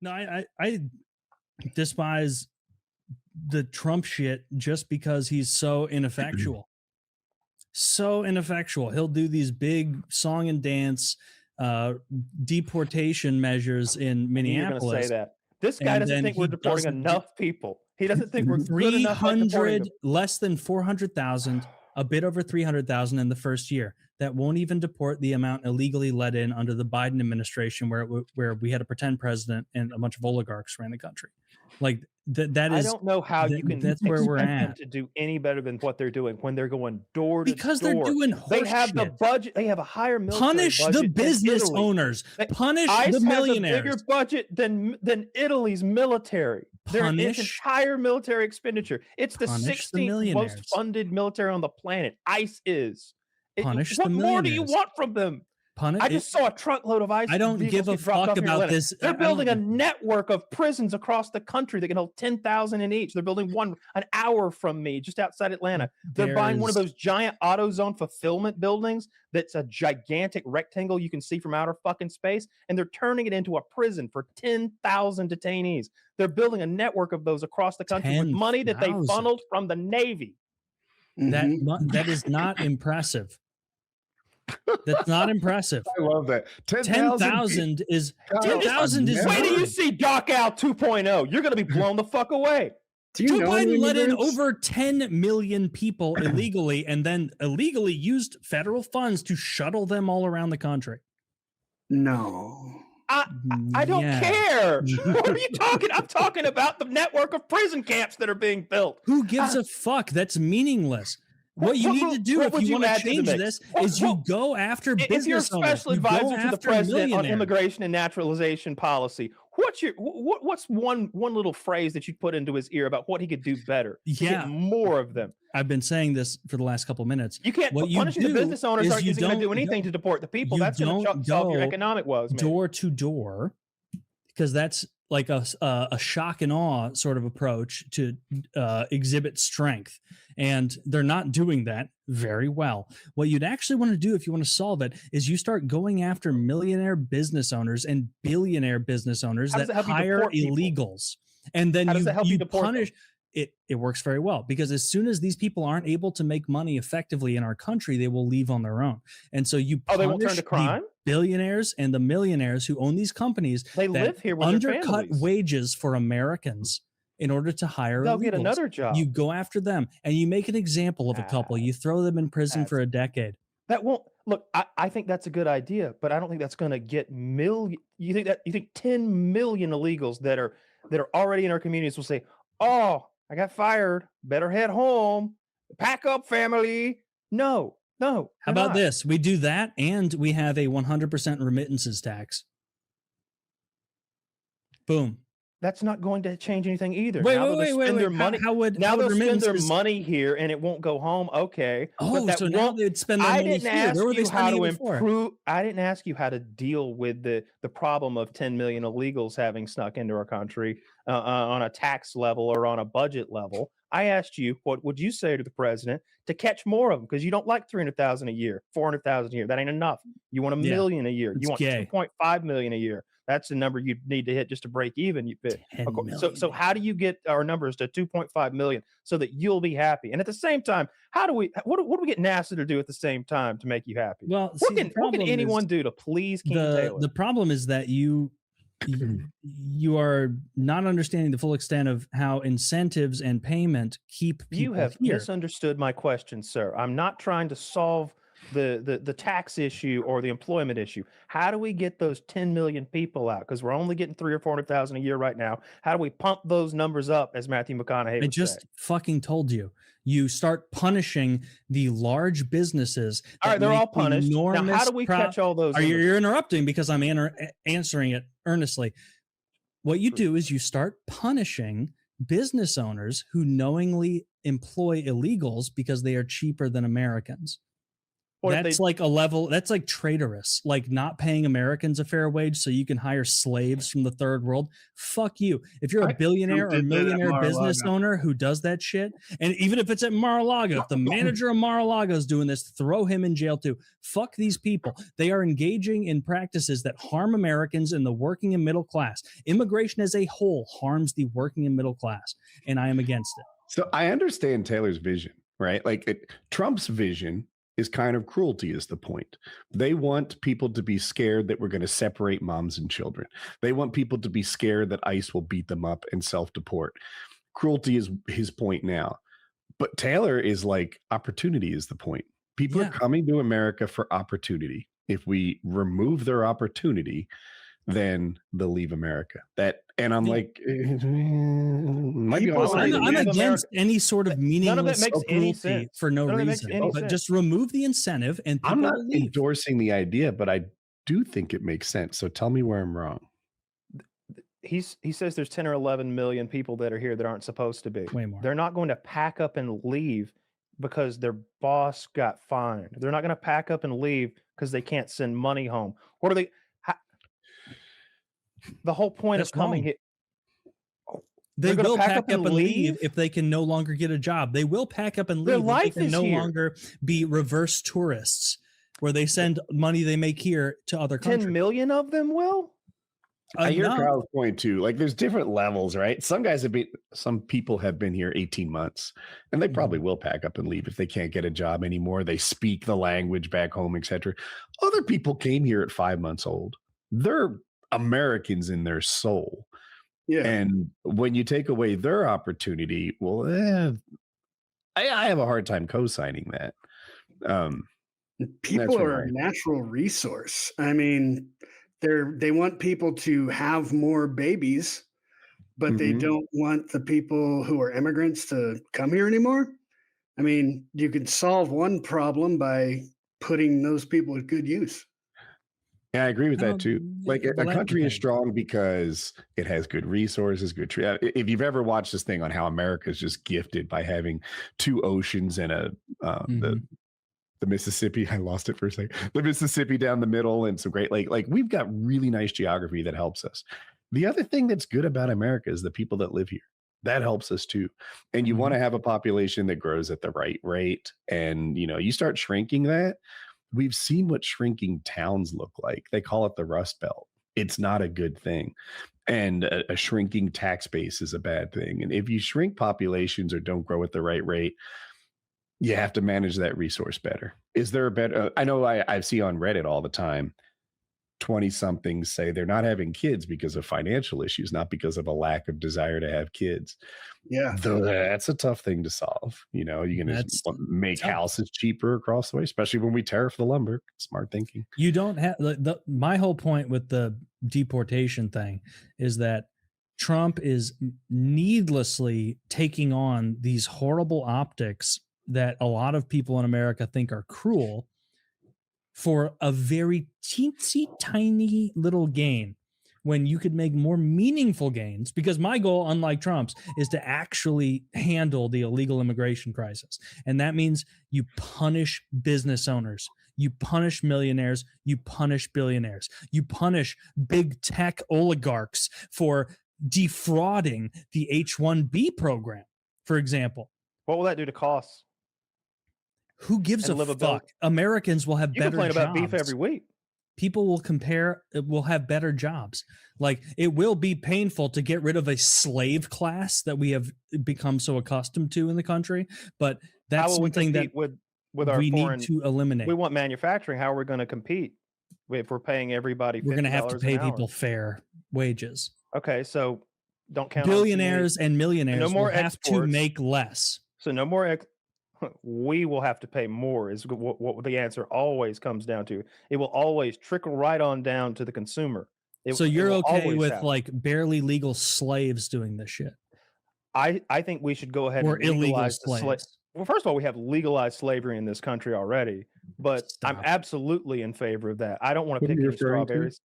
No, I despise the Trump shit just because he's so ineffectual. So ineffectual. He'll do these big song and dance deportation measures in Minneapolis. You're going to say that. This guy doesn't think we're deporting enough people. He doesn't think we're good enough at deporting them. Less than 400,000, a bit over 300,000 in the first year. That won't even deport the amount illegally let in under the Biden administration, where we had a pretend president and a bunch of oligarchs ran the country. Like that is. I don't know how you can. That's where we're at. To do any better than what they're doing when they're going door to door. Because they're doing They have shit. the budget. They have a higher military Punish budget the business owners. Punish the millionaires. Has a bigger budget than Italy's military. Their entire military expenditure. It's the 16th most funded military on the planet. ICE is. What more do you want from them? I just saw a truckload of ICE. I don't give a fuck about this. They're building a network of prisons across the country that can hold 10,000 in each. They're building one an hour from me, just outside Atlanta. They're buying one of those giant AutoZone fulfillment buildings that's a gigantic rectangle you can see from outer fucking space, and they're turning it into a prison for 10,000 detainees. They're building a network of those across the country with money that they funneled from the Navy. That is not impressive. That's not impressive. I love that. 10,000 is 10,000 is. Wait till you see Doc Al 2.0. You're going to be blown the fuck away. Joe Biden let in over 10 million people illegally, and then illegally used federal funds to shuttle them all around the country. No. I don't care. What are you talking? I'm talking about the network of prison camps that are being built. Who gives a fuck? That's meaningless. What you need to do if you want to change this is you go after business owners. If you're a special advisor to the president on immigration and naturalization policy, what's one little phrase that you put into his ear about what he could do better? Get more of them. I've been saying this for the last couple of minutes. You can't punishing the business owners aren't going to do anything to deport the people. That's going to solve your economic woes. Door to door, because that's like a shock and awe sort of approach to exhibit strength. And they're not doing that very well. What you'd actually want to do if you want to solve it is you start going after millionaire business owners and billionaire business owners that hire illegals. And then you punish it. It works very well, because as soon as these people aren't able to make money effectively in our country, they will leave on their own. And so you they won't turn to crime? Billionaires and the millionaires who own these companies, they live here with undercut wages for Americans in order to hire they'll illegals. Get another job. You go after them and you make an example of a couple. You throw them in prison for a decade. That won't look. I think that's a good idea, but I don't think that's going to get million. You think 10 million illegals that are already in our communities will say, "Oh, I got fired. Better head home. Pack up, family." No. How about this? We do that, and we have a 100% remittances tax. Boom. That's not going to change anything either. Wait. Their money. How would they'll spend their money here and it won't go home? Okay. So now they'd spend their money here. Where were they spending it for? I didn't ask you how to deal with the problem of 10 million illegals having snuck into our country on a tax level or on a budget level. I asked you, what would you say to the president to catch more of them? Because you don't like 300,000 a year, 400,000 a year. That ain't enough. You want a million a year. You want 2.5 million a year. That's the number you need to hit just to break even. So how do you get our numbers to 2.5 million so that you'll be happy? And at the same time, what do we get NASA to do at the same time to make you happy? Well, what can anyone do to please King Taylor? The problem is that you are not understanding the full extent of how incentives and payment keep people You have here. misunderstood my question, sir. I'm not trying to solve the tax issue or the employment issue. How do we get those 10 million people out? Because we're only getting 300,000 or 400,000 a year right now. How do we pump those numbers up, as Matthew McConaughey I just fucking told you. You start punishing the large businesses. All right, they're all punished. Now, how do we catch all those? You're interrupting because I'm answering it earnestly. What you do is you start punishing business owners who knowingly employ illegals because they are cheaper than Americans. That's like a level. That's like traitorous. Like not paying Americans a fair wage so you can hire slaves from the third world. Fuck you. If you're a billionaire or millionaire business owner who does that shit, and even if it's at Mar-a-Lago, if the manager of Mar-a-Lago is doing this, throw him in jail too. Fuck these people. They are engaging in practices that harm Americans and the working and middle class. Immigration as a whole harms the working and middle class, and I am against it. So I understand Taylor's vision, right? Like Trump's vision is kind of cruelty is the point. They want people to be scared that we're going to separate moms and children. They want people to be scared that ICE will beat them up and self-deport. Cruelty is his point now. But Taylor is like, opportunity is the point. People are coming to America for opportunity. If we remove their opportunity, then they'll leave America. I'm like, I'm against any sort of meaningless cruelty for no reason. But just remove the incentive, and I'm not endorsing the idea, but I do think it makes sense. So tell me where I'm wrong. He says there's 10 or 11 million people that are here that aren't supposed to be. Way more. They're not going to pack up and leave because their boss got fined. They're not going to pack up and leave because they can't send money home. What are they? The whole point of coming here. They will pack up and leave if they can no longer get a job. They will pack up and leave if they can no longer be reverse tourists, where they send money they make here to other countries. 10 million of them will? I hear Kyle's point too. Like there's different levels, right? Some people have been here 18 months and they probably will pack up and leave if they can't get a job anymore. They speak the language back home, etc. Other people came here at 5 months old. They're Americans in their soul. Yeah. And when you take away their opportunity, well, I have a hard time co-signing that. People are a natural resource. I mean, they want people to have more babies, but they don't want the people who are immigrants to come here anymore. I mean, you could solve one problem by putting those people to good use. Yeah, I agree with that too. Like a country is strong because it has good resources, good tree. If you've ever watched this thing on how America is just gifted by having two oceans and the Mississippi, I lost it for a second. The Mississippi down the middle and some great like we've got really nice geography that helps us. The other thing that's good about America is the people that live here. That helps us too. And you want to have a population that grows at the right rate. And you start shrinking that. We've seen what shrinking towns look like. They call it the Rust Belt. It's not a good thing. And a shrinking tax base is a bad thing. And if you shrink populations or don't grow at the right rate, you have to manage that resource better. Is there a better? I know I see on Reddit all the time, 20-somethings say they're not having kids because of financial issues, not because of a lack of desire to have kids. Yeah. That's a tough thing to solve. You're going to make houses cheaper across the way, especially when we tariff the lumber. Smart thinking. You don't have my whole point with the deportation thing is that Trump is needlessly taking on these horrible optics that a lot of people in America think are cruel for a very teensy tiny little gain, when you could make more meaningful gains. Because my goal, unlike Trump's, is to actually handle the illegal immigration crisis. And that means you punish business owners, you punish millionaires, you punish billionaires, you punish big tech oligarchs for defrauding the H-1B program, for example. What will that do to costs? Who gives a fuck? Americans will have better jobs. You complain about beef every week. People will have better jobs. Like, it will be painful to get rid of a slave class that we have become so accustomed to in the country, but that's something that with our we need to eliminate. We want manufacturing. How are we going to compete if we're paying everybody $50 We're going to have to pay an hour? People fair wages. Okay, so don't count billionaires and millionaires no more will have to make less. So no more we will have to pay more is what the answer always comes down to. It will always trickle right on down to the consumer. So you're okay with like barely legal slaves doing this shit? I think we should go ahead and legalize slaves. Well, first of all, we have legalized slavery in this country already, but I'm absolutely in favor of that. I don't want to pick any strawberries.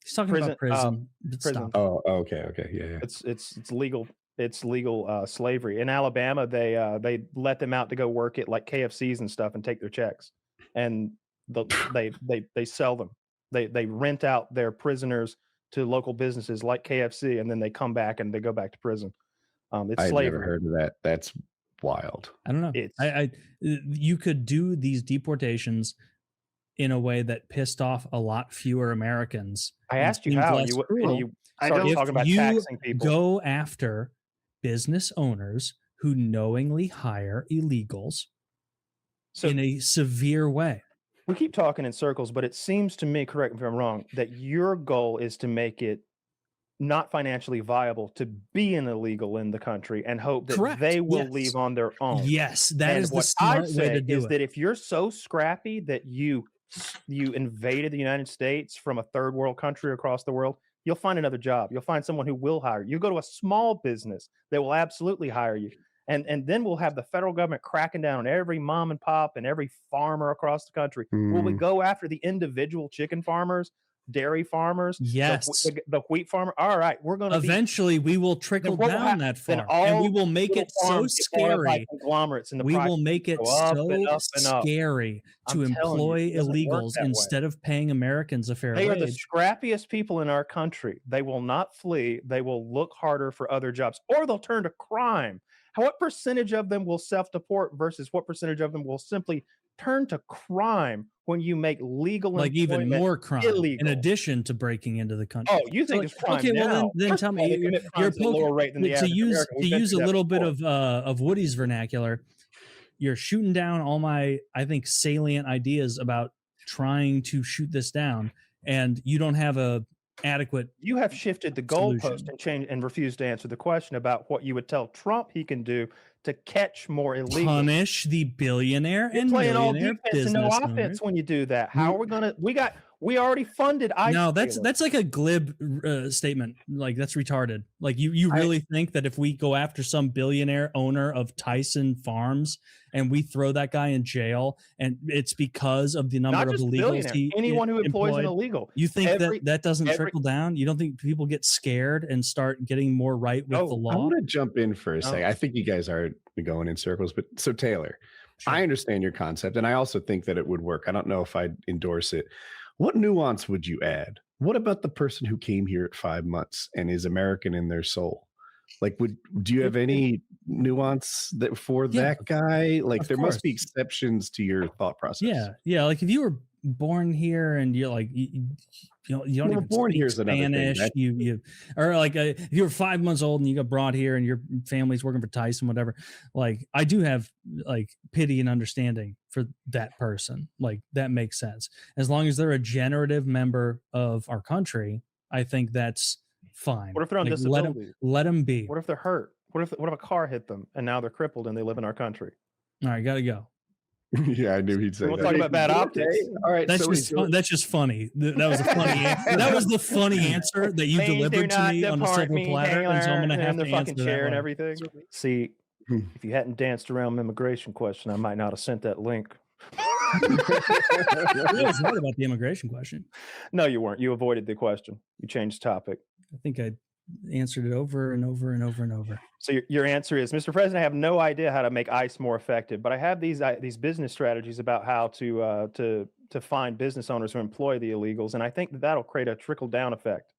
He's talking about prison. Prison. Oh, okay. Yeah. It's legal. It's legal slavery in Alabama. They let them out to go work at like KFCs and stuff and take their checks. And they sell them. They rent out their prisoners to local businesses like KFC, and then they come back and they go back to prison. It's I've slavery. never heard of that. That's wild. I don't know. You could do these deportations in a way that pissed off a lot fewer Americans. I asked you how, and you started talking about taxing people. Go after business owners who knowingly hire illegals in a severe way. We keep talking in circles, but it seems to me, correct me if I'm wrong, that your goal is to make it not financially viable to be an illegal in the country and hope that they will leave on their own. Yes, that is the smart way to do it. That if you're so scrappy that you invaded the United States from a third world country across the world, you'll find another job. You'll find someone who will hire you. You go to a small business that will absolutely hire you. And then we'll have the federal government cracking down on every mom and pop and every farmer across the country. Will we go after the individual chicken farmers, dairy farmers, the wheat farmer? All right, we're going to eventually we will trickle down that farm, and we will make it so scary. We will make it so scary to employ illegals instead of paying Americans a fair wage. They are the scrappiest people in our country. They will not flee. They will look harder for other jobs, or they'll turn to crime. What percentage of them will self-deport versus what percentage of them will simply turn to crime when you make legal like even more crime illegal, in addition to breaking into the country? Oh, you think it's crime? Okay, now. Well then tell me, you're lower rate than the to use a little bit of Woody's vernacular. You're shooting down all my, I think, salient ideas about trying to shoot this down, and you don't have a adequate. You have shifted the goalpost and changed and refused to answer the question about what you would tell Trump he can do to catch more illegal. Punish the billionaire and playing all millionaire defense and no offense when you do that. How are we gonna? We already funded ICE. No, that's like a glib statement. Like that's retarded. Like you really think that if we go after some billionaire owner of Tyson Farms and we throw that guy in jail, and it's because of the number of illegals anyone who employs an illegal, you think that doesn't trickle down? You don't think people get scared and start getting more right with the law? I want to jump in for a second. I think you guys are going in circles, but so Taylor, I understand your concept, and I also think that it would work. I don't know if I'd endorse it. What nuance would you add? What about the person who came here at 5 months and is American in their soul? Like, do you have any nuance that guy? Like, there must be exceptions to your thought process. Yeah. Like if you were born here and you're like you don't even born speak Spanish, or like if you were 5 months old and you got brought here and your family's working for Tyson, whatever. Like I do have like pity and understanding for that person. Like that makes sense as long as they're a generative member of our country. I think that's fine. What if they're on disability? Let them be. What if they're hurt? What if a car hit them and now they're crippled and they live in our country? All right, gotta go. Yeah, I knew he'd say that. We'll talk about bad optics. All right, that's just funny. That was a funny answer. That was the funny answer that you delivered to me on a silver platter, and so I'm going to have to answer that and everything. See, if you hadn't danced around the immigration question, I might not have sent that link. I was right about the immigration question. No, you weren't. You avoided the question. You changed topic. I think I answered it over and over and over and over. So your answer is, Mr. President, I have no idea how to make ICE more effective, but I have these business strategies about how to find business owners who employ the illegals, and I think that'll create a trickle down effect.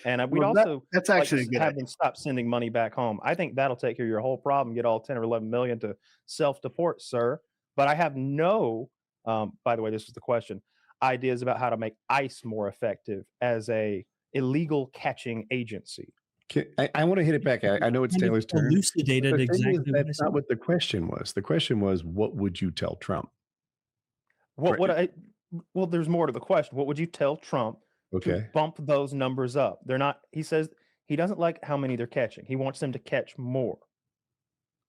And we'd that's actually good. Have them stop sending money back home. I think that'll take care of your whole problem. Get all 10 or 11 million to self-deport, sir. But I have no, by the way, this was the question, ideas about how to make ICE more effective as a illegal catching agency. I want to hit it back. I know it's Taylor's turn. Elucidated exactly. That's not what the question was. The question was, what would you tell Trump? Well, there's more to the question. What would you tell Trump to bump those numbers up? They're not. He says he doesn't like how many they're catching. He wants them to catch more.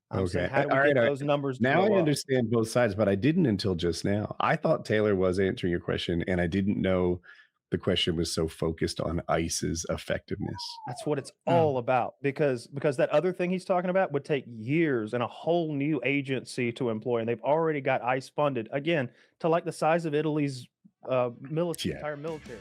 How do we get those numbers? Now I understand both sides, but I didn't until just now. I thought Taylor was answering your question, and I didn't know the question was so focused on ICE's effectiveness. That's what it's all about, because that other thing he's talking about would take years and a whole new agency to employ, and they've already got ICE funded again to like the size of Italy's entire military.